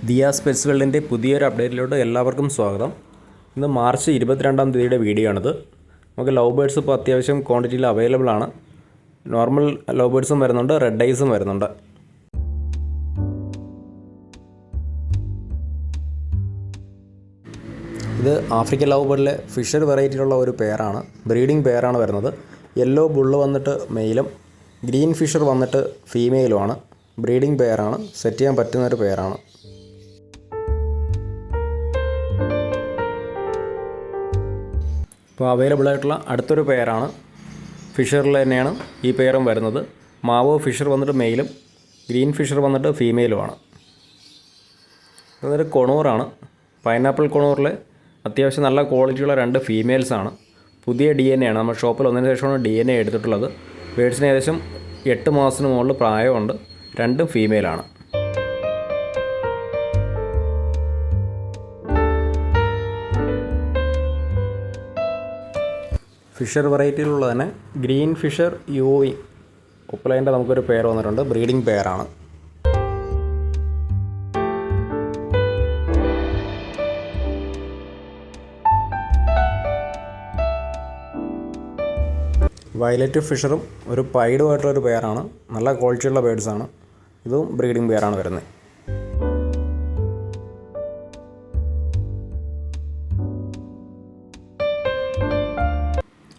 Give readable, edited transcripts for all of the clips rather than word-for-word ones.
Diaz pets വേൾഡിൻ്റെ പുതിയൊരു അപ്ഡേറ്റിലോട്ട് എല്ലാവർക്കും സ്വാഗതം. ഇന്ന് മാർച്ച് 22-ാം തീയതിയുടെ വീഡിയോ ആണിത്. നമുക്ക് ലവ് ബേർഡ്സ് ഇപ്പോൾ അത്യാവശ്യം ക്വാണ്ടിറ്റിയിൽ അവൈലബിൾ ആണ്. നോർമൽ ലവ് ബേർഡ്സും വരുന്നുണ്ട്, റെഡ് ഐസും വരുന്നുണ്ട്. ഇത് ആഫ്രിക്കൻ ലവ് ബേർഡിലെ ഫിഷർ വെറൈറ്റിയിലുള്ള ഒരു പെയറാണ്. ബ്രീഡിംഗ് പെയറാണ് വരുന്നത്. യെല്ലോ ബുള്ള് വന്നിട്ട് മെയിലും ഗ്രീൻ ഫിഷർ വന്നിട്ട് ഫീമെയിലുമാണ്. ബ്രീഡിംഗ് പെയറാണ്, സെറ്റ് ചെയ്യാൻ പറ്റുന്നൊരു പെയറാണ്. ഇപ്പോൾ അവൈലബിൾ ആയിട്ടുള്ള അടുത്തൊരു പെയറാണ്. ഫിഷറിൽ തന്നെയാണ് ഈ പെയറും വരുന്നത്. മാവോ ഫിഷർ വന്നിട്ട് മെയിലും ഗ്രീൻ ഫിഷർ വന്നിട്ട് ഫീമെയിലുമാണ്. അതൊരു കൊണൂറാണ്. പൈനാപ്പിൾ കൊണൂറിൽ അത്യാവശ്യം നല്ല ക്വാളിറ്റിയുള്ള 2 ഫീമെയിൽസാണ്. പുതിയ DNA ആണ്. നമ്മൾ ഷോപ്പിൽ ഒന്നിന് ശേഷമാണ് DNA എടുത്തിട്ടുള്ളത്. ബേഡ്സിന് ഏകദേശം 8 മാസത്തിന് മുകളിൽ പ്രായമുണ്ട്. 2 ഫീമെയിലാണ്. ഫിഷർ വെറൈറ്റിയിലുള്ള തന്നെ ഗ്രീൻ ഫിഷർ യൂവി ഒപ്പലൈൻ്റെ നമുക്കൊരു പെയർ വന്നിട്ടുണ്ട്. ബ്രീഡിംഗ് പെയറാണ്. വയലറ്റ് ഫിഷറും ഒരു പൈഡുമായിട്ടുള്ളൊരു പെയറാണ്. നല്ല ക്വാളിറ്റിയുള്ള ബേഡ്സാണ്. ഇതും ബ്രീഡിംഗ് പെയറാണ് വരുന്നത്.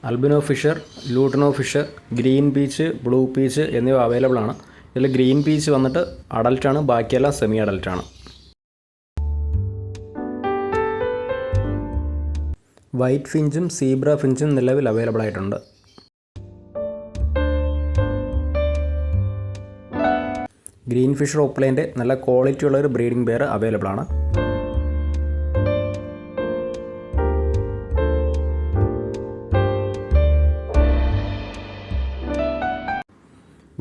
Albino Fischer, lutino Fischer, green peach, blue peach എന്നിവ അവൈലബിൾ ആണ്. ഇതിൽ ഗ്രീൻ പീച്ച് വന്നിട്ട് അഡൽട്ടാണ്, ബാക്കിയെല്ലാം സെമി അഡൽട്ടാണ്. വൈറ്റ് ഫിഞ്ചും സീബ്ര ഫിഞ്ചും നിലവിൽ അവൈലബിൾ ആയിട്ടുണ്ട്. ഗ്രീൻ ഫിഷർ ഓപ്ലൈൻ്റെ നല്ല ക്വാളിറ്റിയുള്ള ഒരു ബ്രീഡിംഗ് പെയർ അവൈലബിൾ ആണ്.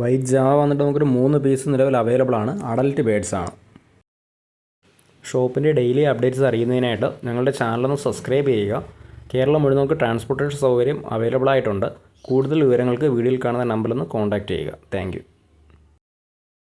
വൈറ്റ് ജാവ വന്നിട്ട് നമുക്കൊരു 3 പീസ് നിലവിൽ അവൈലബിൾ ആണ്. അഡൽട്ട് ബേഡ്സ് ആണ്. ഷോപ്പിൻ്റെ ഡെയിലി അപ്ഡേറ്റ്സ് അറിയുന്നതിനായിട്ട് ഞങ്ങളുടെ ചാനലൊന്ന് സബ്സ്ക്രൈബ് ചെയ്യുക. കേരളം മുഴുവൻ നമുക്ക് ട്രാൻസ്പോർട്ടേഷൻ സൗകര്യം അവൈലബിൾ ആയിട്ടുണ്ട്. കൂടുതൽ വിവരങ്ങൾക്ക് വീഡിയോയിൽ കാണുന്ന നമ്പറിൽ നിന്ന് കോൺടാക്റ്റ് ചെയ്യുക. താങ്ക്